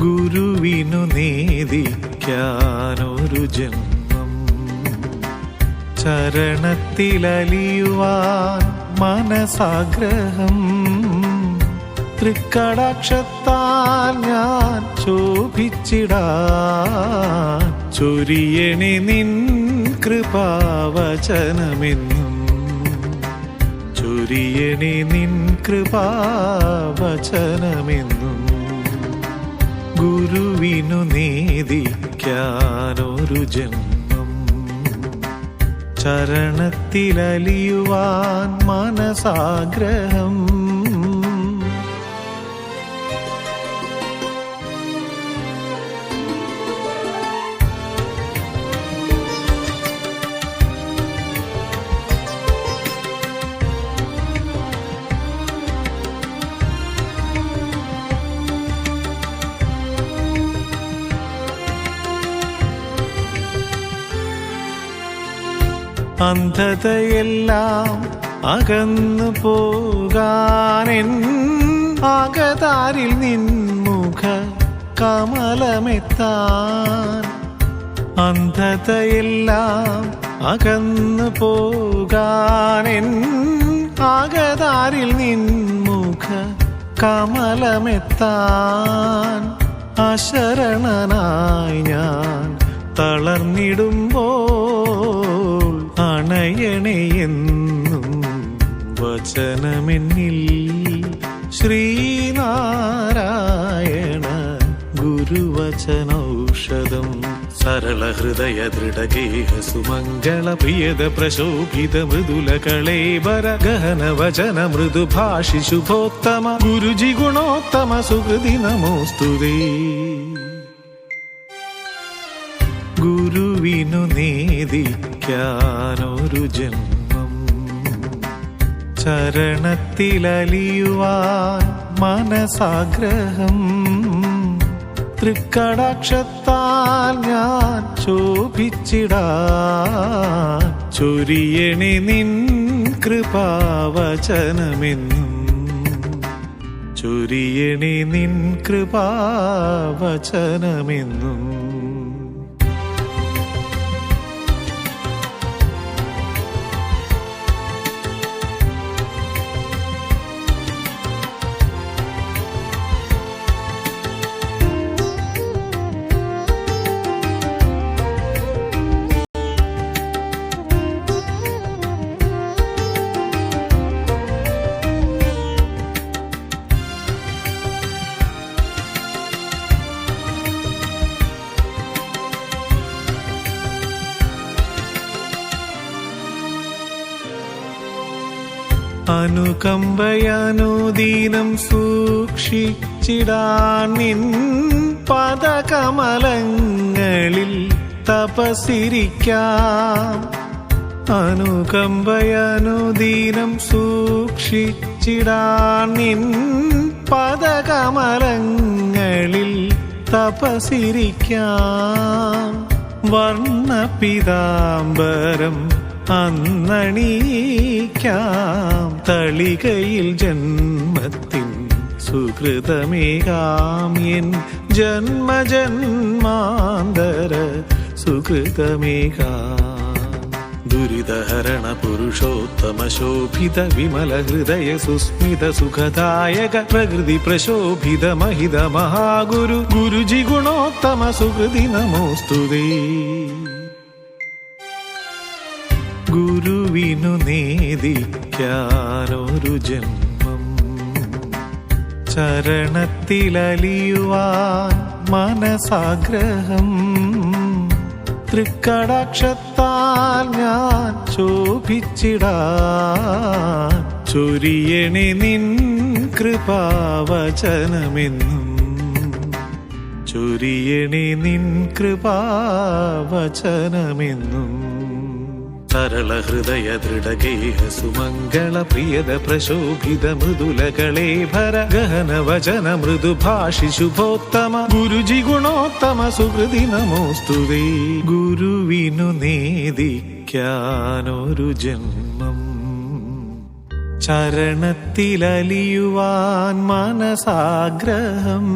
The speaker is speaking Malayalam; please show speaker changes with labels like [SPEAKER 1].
[SPEAKER 1] ഗുരുവിനു നേദിക്കാനൊരു ജന്മം, ചരണത്തിലലിയുവാൻ മനസാഗ്രഹം. തൃക്കടാക്ഷത്താൽ ഞാൻ ശോഭിച്ചിടാൻ ചൊരിയണി നിൻ കൃപാവചനമെന്നും, ചൊരിയണി നിൻ കൃപാവചനമെന്നും. ഗുരുവിനു നേദിക്കാനൊരു ജന്മം, ചരണത്തിലലിയുവാൻ മനസാഗ്രഹം. അന്ധതയെല്ലാം അകന്നു പോകാനെൻ ആകതാരിൽ നിൻമുഖ കമലമെത്താൻ. അന്ധതയെല്ലാം അകന്നു പോകാനെൻ ആകതാരിൽ നിൻമുഖ കമലമെത്താൻ. അശരണനായി ഞാൻ തളർന്നിടുമ്പോൾ അണയണയെന്നും വചനമെന്നിൽ. ശ്രീനാരായണ ഗുരുവചനൗഷധം, സരളഹൃദയ ദൃഢഗേഹ സുമംഗള പ്രിയത പ്രശോഭിത മൃദുല കളേബര ഗഹന വചന മൃദുഭാഷി ശുഭോത്തമ ഗുരുജി ഗുണോത്തമ സുഹൃതി നമോസ്തുതേ. ഗുരുവിനു നേദിക്കാനൊരു ജന്മം, ചരണത്തിലലിയുവാൻ മനസാഗ്രഹം. തൃക്കടാക്ഷത്താൽ ഞാൻ ശോഭിച്ചിടാൻ ചൊരിയണി നിൻ കൃപാവചനമെന്നും, ചൊരിയണി നിൻ കൃപാവചനമെന്നും. അനുകമ്പയാനുദീനം സൂക്ഷിച്ചിടാൻ നിൻ പദകമലങ്ങളിൽ തപസ്സിരിക്കാം. അനുകമ്പയാനുദീനം സൂക്ഷിച്ചിടാൻ നിൻ പദകമലങ്ങളിൽ തപസ്സിരിക്കാം. വർണ്ണപീതാംബരം അന്നണിയിക്കാം, തളികയിൽ ജന്മത്തിൻ സുകൃതമേകാം. എൻ ജന്മജന്മാന്തര സുകൃതമേകാം. ദുരിതഹരണ പുരുഷോത്തമ ശോഭിത വിമല ഹൃദയ സുസ്മിത സുഖദായക പ്രകൃതി പ്രശോഭിത മഹിത മഹാഗുരു ഗുരുജി ഗുണോത്തമ സുഹൃതി നമോസ്തുതേ. ഗുരുവിനു നേദിക്കാനൊരു ജന്മം, ചരണത്തിലലിയുവാൻ മനസാഗ്രഹം. തൃക്കടാക്ഷത്താൽ ഞാൻ ശോഭിച്ചിടാൻ ചൊരിയണി നിൻ കൃപാവചനമെന്നും, ചൊരിയണി നിൻ കൃപാവചനമെന്നും. സരളഹൃദയ ദൃഢഗേഹ സുമംഗള പ്രിയത പ്രശോഭിത മൃദുല കളേഭര ഗഹന വചന മൃദുഭാഷി ശുഭോത്തമ ഗുരുജി ഗുണോത്തമ സുഹൃതി നമോസ്തുതേ. ഗുരുവിനു നേദിക്കാനൊരു ജന്മം, ചരണത്തിലലിയുവാൻ മനസാഗ്രഹം.